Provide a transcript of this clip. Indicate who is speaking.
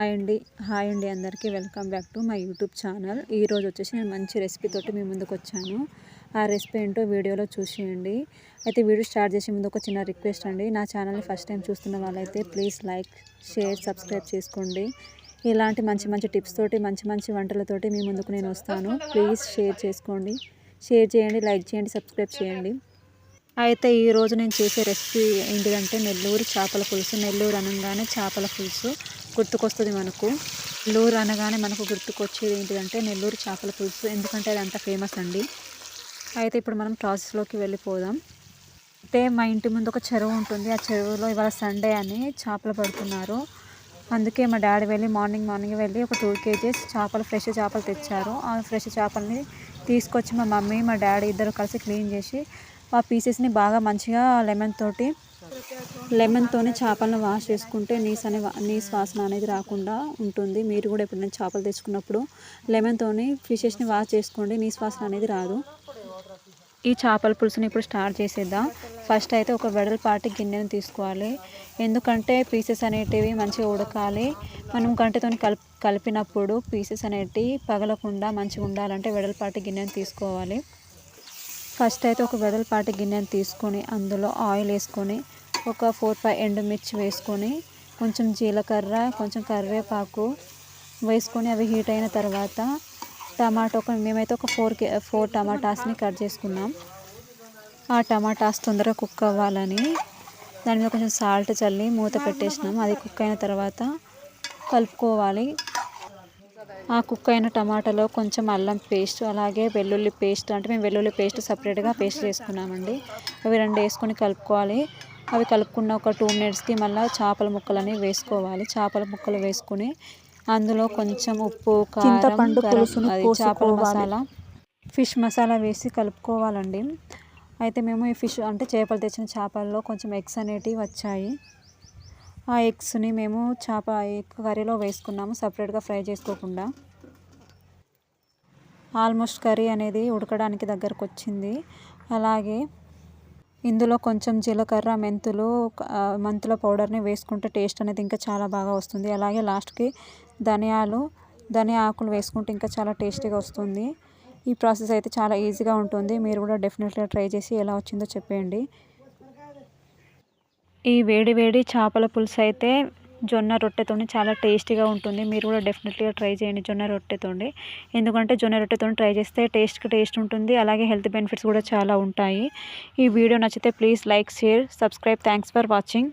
Speaker 1: Hi అండి అందరికీ welcome back to my YouTube channel. ఈరోజు వచ్చేసి నేను మంచి రెసిపీ తోటి మీ ముందుకు వచ్చాను. ఆ రెసిపీ ఏంటో వీడియోలో చూసేయండి. అయితే వీడియో స్టార్ట్ చేసే ముందు ఒక చిన్న రిక్వెస్ట్ అండి, నా ఛానల్ని ఫస్ట్ టైం చూస్తున్న వాళ్ళైతే ప్లీజ్ లైక్, షేర్, సబ్స్క్రైబ్ చేసుకోండి. ఇలాంటి మంచి మంచి టిప్స్ తోటి మంచి వంటలతోటి మీ ముందుకు నేను వస్తాను. ప్లీజ్ షేర్ చేసుకోండి, షేర్ చేయండి, లైక్ చేయండి, సబ్స్క్రైబ్ చేయండి. అయితే ఈరోజు నేను చేసే రెసిపీ ఏంటిదంటే నెల్లూరు చేపల పులుసు. నెల్లూరు అనగానే చేపల పులుసు గుర్తుకొస్తుంది మనకు. నెల్లూరు అనగానే మనకు గుర్తుకొచ్చేది ఏంటిదంటే నెల్లూరు చేపల పులుసు, ఎందుకంటే అది అంత ఫేమస్ అండి. అయితే ఇప్పుడు మనం ప్రాసెస్లోకి వెళ్ళిపోదాం. అయితే మా ఇంటి ముందు ఒక చెరువు ఉంటుంది. ఆ చెరువులో ఇవాళ సండే అని చేపలు పడుతున్నారు. అందుకే మా డాడీ వెళ్ళి మార్నింగ్ వెళ్ళి ఒక 2 kgs చేపలు, ఫ్రెష్ చేపలు తెచ్చారు. ఆ ఫ్రెష్ చేపల్ని తీసుకొచ్చి మా మమ్మీ మా డాడీ ఇద్దరు కలిసి క్లీన్ చేసి ఆ పీసెస్ని బాగా మంచిగా లెమన్తోని చేపలను వాష్ చేసుకుంటే నీసు వాసన అనేది రాకుండా ఉంటుంది. మీరు కూడా ఎప్పుడైనా చేపలు తెచ్చుకున్నప్పుడు లెమన్తోని ఫిషెస్ని వాష్ చేసుకోండి, నీసు వాసన అనేది రాదు. ఈ చేపల పులుసుని ఇప్పుడు స్టార్ట్ చేసేద్దాం. ఫస్ట్ అయితే ఒక వెడల్పాటి గిన్నెను తీసుకోవాలి, ఎందుకంటే పీసెస్ అనేటివి మంచిగా ఉడకాలి. మనం గంటతో కలిపినప్పుడు పీసెస్ అనేటివి పగలకుండా మంచిగా ఉండాలంటే వెడల్పాటి గిన్నెను తీసుకోవాలి. ఫస్ట్ అయితే ఒక వెడల్పాటి గిన్నెను తీసుకొని అందులో ఆయిల్ వేసుకొని ఒక 4-5 ఎండుమిర్చి వేసుకొని కొంచెం జీలకర్ర, కొంచెం కరివేపాకు వేసుకొని అవి హీట్ అయిన తర్వాత మేమైతే ఒక 4 టమాటాస్ని కట్ చేసుకున్నాం. ఆ టమాటాస్ తొందరగా కుక్ అవ్వాలని దాని మీద కొంచెం సాల్ట్ చల్లి మూత పెట్టేసినాం. అది కుక్ అయిన తర్వాత కలుపుకోవాలి. ఆ కుక్ అయిన టమాటాలో కొంచెం అల్లం పేస్ట్, అలాగే వెల్లుల్లి పేస్ట్, అంటే మేము వెల్లుల్లి పేస్ట్ సపరేట్గా పేస్ట్ చేసుకున్నామండి. అవి 2 వేసుకొని కలుపుకోవాలి. అవి కలుపుకున్న ఒక 2 minutesకి మళ్ళీ చేపల ముక్కలని వేసుకోవాలి. చేపల ముక్కలు వేసుకొని అందులో కొంచెం ఉప్పు, కారం, చేపల మసాలా, ఫిష్ మసాలా వేసి కలుపుకోవాలండి. అయితే మేము ఈ ఫిష్ అంటే చేపలు తెచ్చిన చేపల్లో కొంచెం ఎగ్స్ అనేటివి వచ్చాయి. ఆ ఎగ్స్ని మేము ఎగ్ కర్రీలో వేసుకున్నాము, సపరేట్గా ఫ్రై చేసుకోకుండా. ఆల్మోస్ట్ కర్రీ అనేది ఉడకడానికి దగ్గరకు వచ్చింది. అలాగే ఇందులో కొంచెం జీలకర్ర, మెంతుల పౌడర్ని వేసుకుంటే టేస్ట్ అనేది ఇంకా చాలా బాగా వస్తుంది. అలాగే లాస్ట్కి ధనియా ఆకులు వేసుకుంటే ఇంకా చాలా టేస్టీగా వస్తుంది. ఈ ప్రాసెస్ అయితే చాలా ఈజీగా ఉంటుంది. మీరు కూడా డెఫినెట్గా ట్రై చేసి ఎలా వచ్చిందో చెప్పండి. ఈ వేడి చేపల పులుసు అయితే జొన్న రొట్టెతో చాలా టేస్టీగా ఉంటుంది. మీరు కూడా డెఫినెట్గా ట్రై చేయండి జొన్న రొట్టెతో, ఎందుకంటే జొన్న రొట్టెతో ట్రై చేస్తే టేస్ట్ ఉంటుంది. అలాగే హెల్త్ బెనిఫిట్స్ కూడా చాలా ఉంటాయి. ఈ వీడియో నచ్చితే please like, share, subscribe. Thanks for watching.